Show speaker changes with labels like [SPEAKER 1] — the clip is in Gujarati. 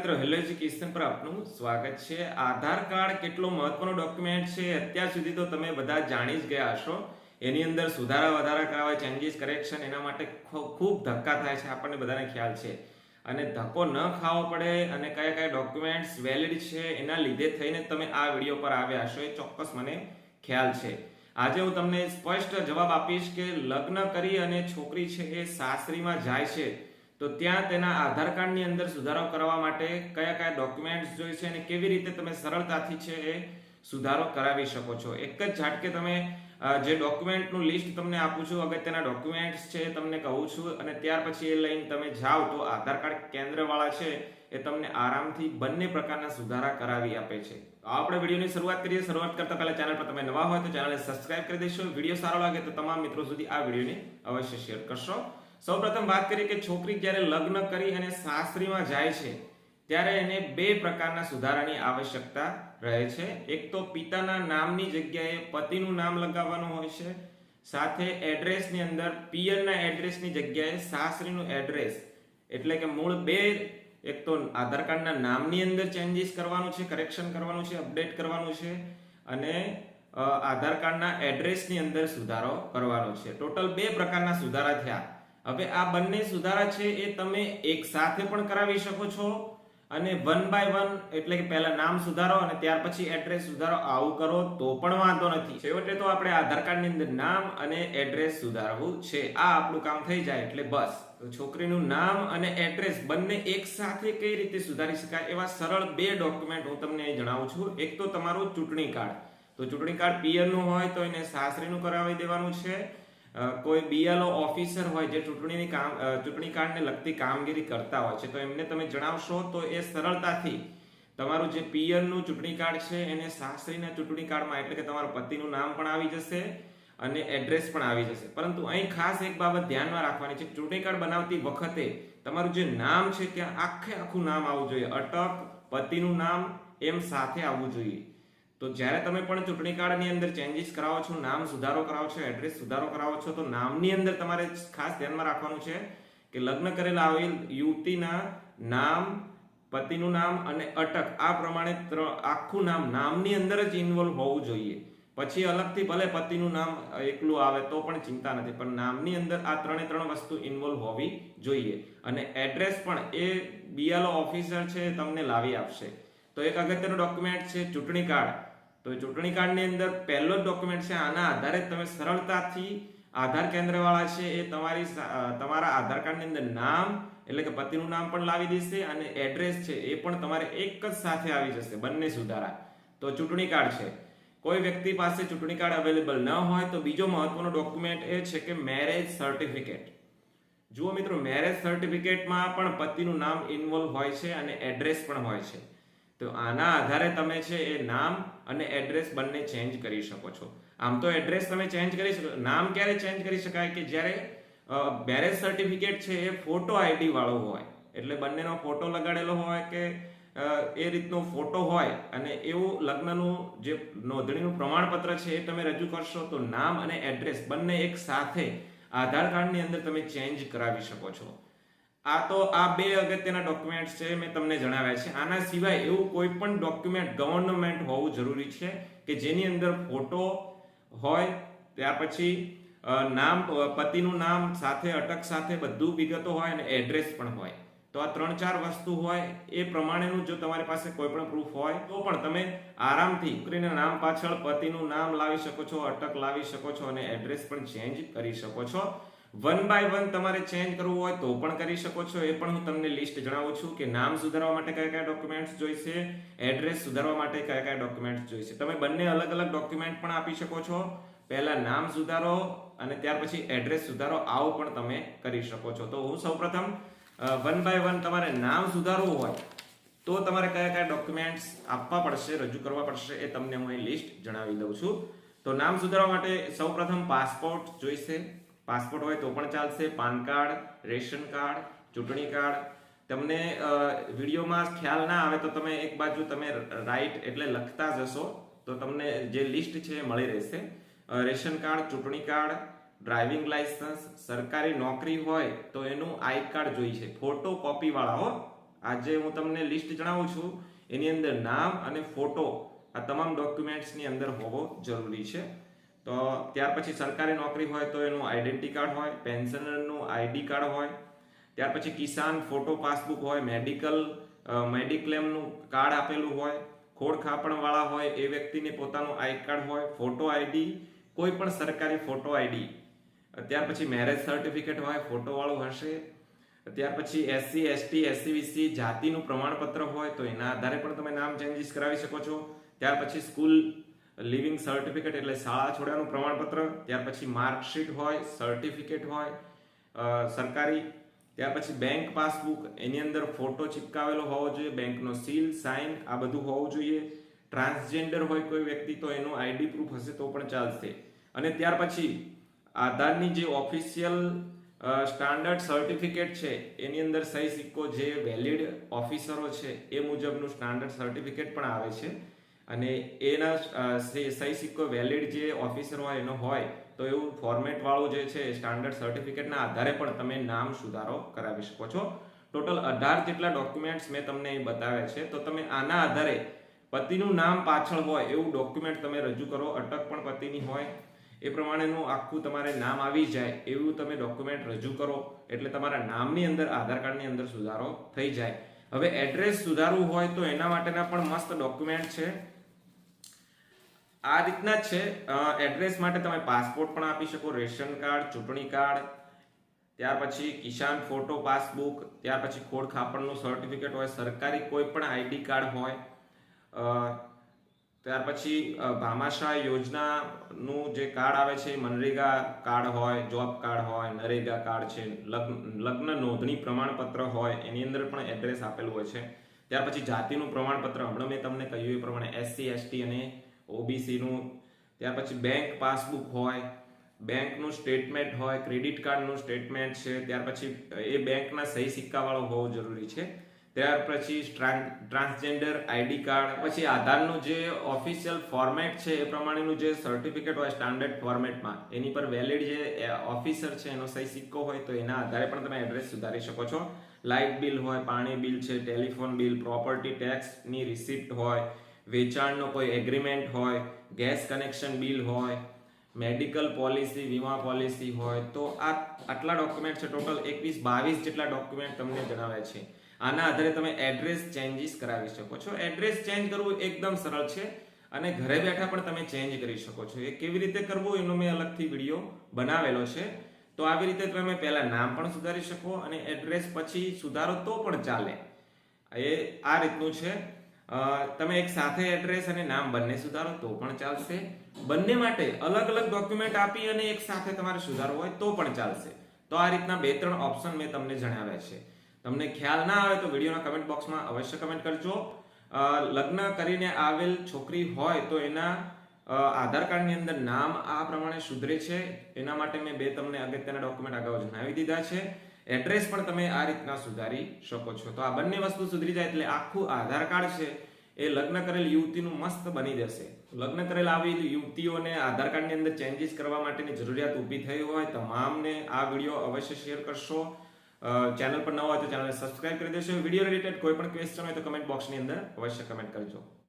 [SPEAKER 1] મિત્રો હેલો એજ્યુકેશન પર આપનું સ્વાગત છે। આધાર કાર્ડ કેટલો મહત્વનો ડોક્યુમેન્ટ છે અત્યાર સુધી તો તમે બધા જાણી જ ગયા હશો। એની અંદર સુધારા વધારા કરાવે, ચેન્જીસ કરેક્શન, એના માટે ખૂબ ધક્કા થાય છે, આપણને બધાને ખ્યાલ છે। અને ધક્કો ન ખાવો પડે અને કયા કયા ડોક્યુમેન્ટ્સ વેલિડ છે એના લીધે થઈને તમે આ વિડીયો પર આવ્યા હશો, એ ચોક્કસ મને ખ્યાલ છે। આજે હું તમને સ્પષ્ટ જવાબ આપીશ કે લગ્ન કરી અને છોકરી છે એ સાસરીમાં જાય છે તો ત્યાં તેના આધાર કાર્ડની અંદર સુધારો કરવા માટે કયા કયા ડોક્યુમેન્ટ્સ જોઈએ છે અને કેવી રીતે તમે સરળતાથી છે એ સુધારો કરાવી શકો છો। એક જ ઝાટકે તમે જે ડોક્યુમેન્ટનું લિસ્ટ તમને આપું છું, અગત્યના ડોક્યુમેન્ટ્સ છે એ તમને કહું છું અને ત્યાર પછી એ લઈને તમે જાઓ તો આધાર કાર્ડ કેન્દ્રવાળા છે એ તમને આરામથી બંને પ્રકારના સુધારા કરાવી આપે છે। આપણે વિડીયોની શરૂઆત કરીએ। શરૂઆત કરતા પહેલા ચેનલ પર તમે નવા હોય તો ચેનલને સબસ્ક્રાઇબ કરી દેશો। વિડીયો સારો લાગે તો તમામ મિત્રો સુધી આ વિડીયોને અવશ્ય શેર કરશો। સૌપ્રથમ વાત કરીએ કે છોકરી જ્યારે લગ્ન કરી અને સાસરીમાં જાય છે ત્યારે એને બે પ્રકારના સુધારાની આવશ્યકતા રહે છે। એક તો પિતાના નામની જગ્યાએ પતિનું નામ લગાવવાનું હોય છે, સાથે એડ્રેસની અંદર પિયરના એડ્રેસની જગ્યાએ સાસરીનું એડ્રેસ, એટલે કે મૂળ બે, એક તો આધાર કાર્ડના નામની અંદર ચેન્જીસ કરવાનું છે, કરેક્શન કરવાનું છે, અપડેટ કરવાનું છે, અને આધાર કાર્ડના એડ્રેસની અંદર સુધારો કરવાનો છે। ટોટલ બે પ્રકારના સુધારા થયા। હવે આ બંને સુધારા છે એ તમે એક સાથે પણ કરાવી શકો છો અને વન બાય વન, એટલે કે પહેલા નામ સુધારો અને ત્યાર પછી એડ્રેસ સુધારો, આવું કરો તો પણ વાંધો નથી। છેવટે તો આપણે આધાર કાર્ડની અંદર નામ અને એડ્રેસ સુધારવું છે, આ આપણું કામ થઈ જાય એટલે બસ। તો છોકરીનું નામ અને એડ્રેસ બંને એક સાથે કઈ રીતે સુધારી શકાય એવા સરળ બે ડોક્યુમેન્ટ હું તમને જણાવું છું। એક તો તમારું ચૂંટણી કાર્ડ, તો ચૂંટણી કાર્ડ પિયરનું હોય તો એને સાસરીનું કરાવી દેવાનું છે। કોઈ બીએલઓ ઓફિસર હોય જે ચૂંટણી કાર્ડને લગતી કામગીરી કરતા હોય છે તો એમને તમે જણાવશો તો એ સરળતાથી તમારું જે પિયરનું ચૂંટણી કાર્ડ છે એને સાસરીના ચૂંટણી કાર્ડમાં, એટલે કે તમારા પતિનું નામ પણ આવી જશે અને એડ્રેસ પણ આવી જશે। પરંતુ અહીં ખાસ એક બાબત ધ્યાનમાં રાખવાની છે, ચૂંટણી કાર્ડ બનાવતી વખતે તમારું જે નામ છે ત્યાં આખું નામ આવવું જોઈએ, અટક, પતિનું નામ એમ સાથે આવવું જોઈએ। તો જ્યારે તમે પણ ચૂંટણી કાર્ડની અંદર ચેન્જીસ કરાવો છો, નામ સુધારો કરાવો છો, એડ્રેસ સુધારો કરાવો છો તો નામની અંદર તમારે ખાસ ધ્યાનમાં રાખવાનું છે કે લગ્ન કરેલા આવેલ યુવતીના નામ, પતિનું નામ અને અટક આ પ્રમાણે આખું નામની અંદર જ ઇન્વોલ્વ હોવું જોઈએ। પછી અલગથી ભલે પતિનું નામ એકલું આવે તો પણ ચિંતા નથી, પણ નામની અંદર આ ત્રણ વસ્તુ ઇન્વોલ્વ હોવી જોઈએ। અને એડ્રેસ પણ એ બીએલઓ ઓફિસર છે તમને લાવી આપશે। તો એક અગત્યનું ડોક્યુમેન્ટ છે ચૂંટણી કાર્ડ। તો ચૂંટણી કાર્ડની અંદર પહેલો જ ડોક્યુમેન્ટ છે, આના આધારે તમે સરળતાથી આધાર કેન્દ્રવાળા છે એ તમારા આધાર કાર્ડની અંદર નામ, એટલે કે પતિનું નામ પણ લાવી દેશે અને એડ્રેસ છે એ પણ તમારે એક જ સાથે આવી જશે, બંને સુધારા। તો ચૂંટણી કાર્ડ છે। કોઈ વ્યક્તિ પાસે ચૂંટણી કાર્ડ અવેલેબલ ન હોય તો બીજો મહત્વનો ડોક્યુમેન્ટ એ છે કે મેરેજ સર્ટિફિકેટ। જુઓ મિત્રો, મેરેજ સર્ટિફિકેટમાં પણ પતિનું નામ ઇન્વોલ્વ હોય છે અને એડ્રેસ પણ હોય છે। તો આના આધારે તમે છે એ નામ અને એડ્રેસ બંને ચેન્જ કરી શકો છો। આમ તો એડ્રેસ તમે ચેન્જ કરી શકો, નામ ક્યારે ચેન્જ કરી શકાય કે જ્યારે મેરેજ સર્ટિફિકેટ છે એ ફોટો આઈડી વાળો હોય, એટલે બંનેનો ફોટો લગાડેલો હોય કે એ રીતનો ફોટો હોય અને એવું લગ્નનું જે નોંધણીનું પ્રમાણપત્ર છે એ તમે રજૂ કરશો તો નામ અને એડ્રેસ બંને એક સાથે આધાર કાર્ડની અંદર તમે ચેન્જ કરાવી શકો છો। આ તો આ બે અગત્યના ડોક્યુમેન્ટ્સ છે મેં તમને જણાવ્યા છે। આના સિવાય એવું કોઈ પણ ડોક્યુમેન્ટ ગવર્નમેન્ટ હોવું જરૂરી છે કે જેની અંદર ફોટો હોય, ત્યાર પછી નામ, પતિનું નામ સાથે અટક સાથે બધું વિગતો હોય અને એડ્રેસ પણ હોય। તો આ 3-4 વસ્તુ હોય એ પ્રમાણેનું જો તમારી પાસે કોઈ પણ પ્રૂફ હોય તો પણ તમે આરામથી છોકરીના નામ પાછળ પતિનું નામ લાવી શકો છો, અટક લાવી શકો છો અને એડ્રેસ પણ ચેન્જ કરી શકો છો। વન બાય વન તમારે ચેન્જ કરવું હોય તો પણ કરી શકો છો, એ પણ હું તમને લિસ્ટ જણાવું છું કે નામ સુધારવા માટે કયા કયા ડોક્યુમેન્ટ્સ જોઈશે, એડ્રેસ સુધારવા માટે કયા કયા ડોક્યુમેન્ટ્સ જોઈશે। તમે બંને અલગ અલગ ડોક્યુમેન્ટ પણ આપી શકો છો, પહેલા નામ સુધારો અને ત્યાર પછી એડ્રેસ સુધારો, આવું પણ તમે કરી શકો છો। તો હું સૌપ્રથમ વન બાય વન તમારે નામ સુધારવું હોય તો તમારે કયા કયા ડોક્યુમેન્ટ્સ આપવા પડશે, રજૂ કરવા પડશે, એ તમને હું અહીં લિસ્ટ જણાવી દઉં છું। તો નામ સુધારવા માટે સૌપ્રથમ પાસપોર્ટ જોઈશે, પાસપોર્ટ હોય તો પણ ચાલશે, પાન કાર્ડ, રેશન કાર્ડ, ચૂંટણી કાર્ડ। તમને વિડીયોમાં ખ્યાલ ના આવે તો તમે એક બાજુ તમે રાઈટ એટલે લખતા જશો તો તમને જે લિસ્ટ છે એ મળી રહેશે। રેશન કાર્ડ, ચૂંટણી કાર્ડ, ડ્રાઇવિંગ લાયસન્સ, સરકારી નોકરી હોય તો એનું આઈ કાર્ડ જોઈએ છે, ફોટો કોપી વાળા હો, આજે હું તમને લિસ્ટ જણાવું છું એની અંદર નામ અને ફોટો આ તમામ ડોક્યુમેન્ટ્સની અંદર હોવો જરૂરી છે. તો ત્યાર પછી સરકારી નોકરી હોય તો એનું આઈડેન્ટિટી કાર્ડ હોય, પેન્શનરનું આઈડી કાર્ડ હોય, ત્યાર પછી કિસાન ફોટો પાસબુક હોય, મેડિક્લેમનું કાર્ડ આપેલું હોય, ખોડ ખાપણવાળા હોય એ વ્યક્તિને પોતાનું આઈ કાર્ડ હોય, ફોટો આઈડી, કોઈ પણ સરકારી ફોટો આઈડી, ત્યાર પછી મેરેજ સર્ટિફિકેટ હોય ફોટોવાળું હશે, ત્યાર પછી SC ST SC BC જાતિનું પ્રમાણપત્ર હોય તો એના આધારે પણ તમે નામ ચેન્જીસ કરાવી શકો છો. ત્યાર પછી સ્કૂલ લિવિંગ સર્ટિફિકેટ એટલે શાળા છોડ્યાનું પ્રમાણપત્ર, ત્યાર પછી માર્કશીટ હોય, સર્ટિફિકેટ હોય સરકારી, ત્યાર પછી બેંક પાસબુક એની અંદર ફોટો ચિપકાવેલો હોવો જોઈએ, બેંકનો સીલ સાઇન આ બધું હોવું જોઈએ. ટ્રાન્સજેન્ડર હોય કોઈ વ્યક્તિ તો એનું આઈડી પ્રૂફ હશે તો પણ ચાલશે. અને ત્યાર પછી આધારની જે ઓફિશિયલ સ્ટાન્ડર્ડ સર્ટિફિકેટ છે એની અંદર સહી સિક્કો જે વેલિડ ઓફિસરો છે એ મુજબનું સ્ટાન્ડર્ડ સર્ટિફિકેટ પણ આવે છે અને એના સહી સિક્કો વેલિડ જે ઓફિસર હોય એનો હોય તો એવું ફોર્મેટ વાળું જે છે સ્ટાન્ડર્ડ સર્ટિફિકેટના આધારે પણ તમે નામ સુધારો કરાવી શકો છો. ટોટલ 18 જેટલા ડોક્યુમેન્ટ્સ મેં તમને બતાવ્યા છે. તો તમે આના આધારે પતિનું નામ પાછળ હોય એવું ડોક્યુમેન્ટ તમે રજૂ કરો, અટક પણ પતિની હોય એ પ્રમાણેનું આખું તમારે નામ આવી જાય એવું તમે ડોક્યુમેન્ટ રજૂ કરો એટલે તમારા નામની અંદર આધાર કાર્ડની અંદર સુધારો થઈ જાય. હવે એડ્રેસ સુધારવું હોય તો એના માટેના પણ મસ્ત ડોક્યુમેન્ટ છે. આ રીતના જ છે. એડ્રેસ માટે તમે પાસપોર્ટ પણ આપી શકો, રેશન કાર્ડ, ચૂંટણી કાર્ડ, ત્યાર પછી કિસાન ફોટો પાસબુક, ત્યાર પછી ખોડ ખાપણનું સર્ટિફિકેટ હોય, સરકારી કોઈ પણ આઈડી કાર્ડ હોય, ત્યાર પછી ભામાશાહ યોજનાનું જે કાર્ડ આવે છે, મનરેગા કાર્ડ હોય, જોબ કાર્ડ હોય, નરેગા કાર્ડ છે, લગ્ન નોંધણી પ્રમાણપત્ર હોય એની અંદર પણ એડ્રેસ આપેલું હોય છે. ત્યાર પછી જાતિનું પ્રમાણપત્ર હમણાં મેં તમને કહ્યું એ પ્રમાણે SC ST અને OBC નું, ત્યાર પછી બેંક પાસબુક હોય, બેંકનું સ્ટેટમેન્ટ હોય, ક્રેડિટ કાર્ડનું સ્ટેટમેન્ટ છે, ત્યાર પછી એ બેંકના સહી સિક્કા વાળો હોવો જરૂરી છે. ત્યાર પછી ટ્રાન્સજેન્ડર આઈડી કાર્ડ, પછી આધારનું જે ઓફિશિયલ ફોર્મેટ છે એ પ્રમાણેનું જે સર્ટિફિકેટ હોય સ્ટાન્ડર્ડ ફોર્મેટમાં એની પર વેલિડ જે ઓફિસર છે એનો સહી સિક્કો હોય તો એના આધારે પણ તમે એડ્રેસ સુધારી શકો છો. લાઇટ બિલ હોય, પાણી બિલ છે, ટેલિફોન બિલ, પ્રોપર્ટી ટેક્સની રિસિપ્ટ હોય, વેચાણનો કોઈ એગ્રીમેન્ટ હોય, ગેસ કનેક્શન બિલ હોય, મેડિકલ પોલિસી, વીમા પોલિસી હોય તો આટલા ડોક્યુમેન્ટ છે. ટોટલ 21-22 જેટલા ડોક્યુમેન્ટ તમને જણાવ્યા છે. આના આધારે તમે એડ્રેસ ચેન્જીસ કરાવી શકો છો. એડ્રેસ ચેન્જ કરવું એકદમ સરળ છે અને ઘરે બેઠા પણ તમે ચેન્જ કરી શકો છો. એ કેવી રીતે કરવું એનો મેં અલગથી વિડીયો બનાવેલો છે. તો આવી રીતે તમે પહેલા નામ પણ સુધારી શકો અને એડ્રેસ પછી સુધારો તો પણ ચાલે. એ આ રીતનું છે. તમે એક સાથે એડ્રેસ અને નામ બંને સુધારો તો પણ ચાલશે. બંને માટે અલગ અલગ ડોક્યુમેન્ટ આપી અને એક સાથે તમારે સુધારવો હોય તો પણ ચાલશે. તો આ રીતના 2-3 ઓપ્શન મેં તમને જણાવ્યા છે. તમને ખ્યાલ ના આવે તો વિડીયોના કમેન્ટ બોક્સમાં અવશ્ય કમેન્ટ કરજો. લગ્ન કરીને આવેલ છોકરી હોય તો એના આધાર કાર્ડની અંદર નામ આ પ્રમાણે સુધરે છે એના માટે મેં તમને અગત્યના ડોક્યુમેન્ટ અગાઉ જણાવી દીધા છે. એડ્રેસ પણ તમે આ રીતના સુધારી શકો છો. તો આ બંને વસ્તુ સુધરી જાય એટલે આખું આધાર કાર્ડ છે એ લગ્ન કરેલ યુવતીનું મસ્ત બની જશે. લગ્ન કરેલ આવી યુવતીઓને આધાર કાર્ડની અંદર ચેન્જીસ કરવા માટેની જરૂરિયાત ઊભી થઈ હોય તમામને આ વિડીયો અવશ્ય શેર કરશો. ચેનલ પર નવા હોય તો ચેનલને સબસ્ક્રાઇબ કરી દેશો. વિડીયો રિલેટેડ કોઈ પણ ક્વેશ્ચન હોય તો કમેન્ટ બોક્સની અંદર અવશ્ય કમેન્ટ કરજો.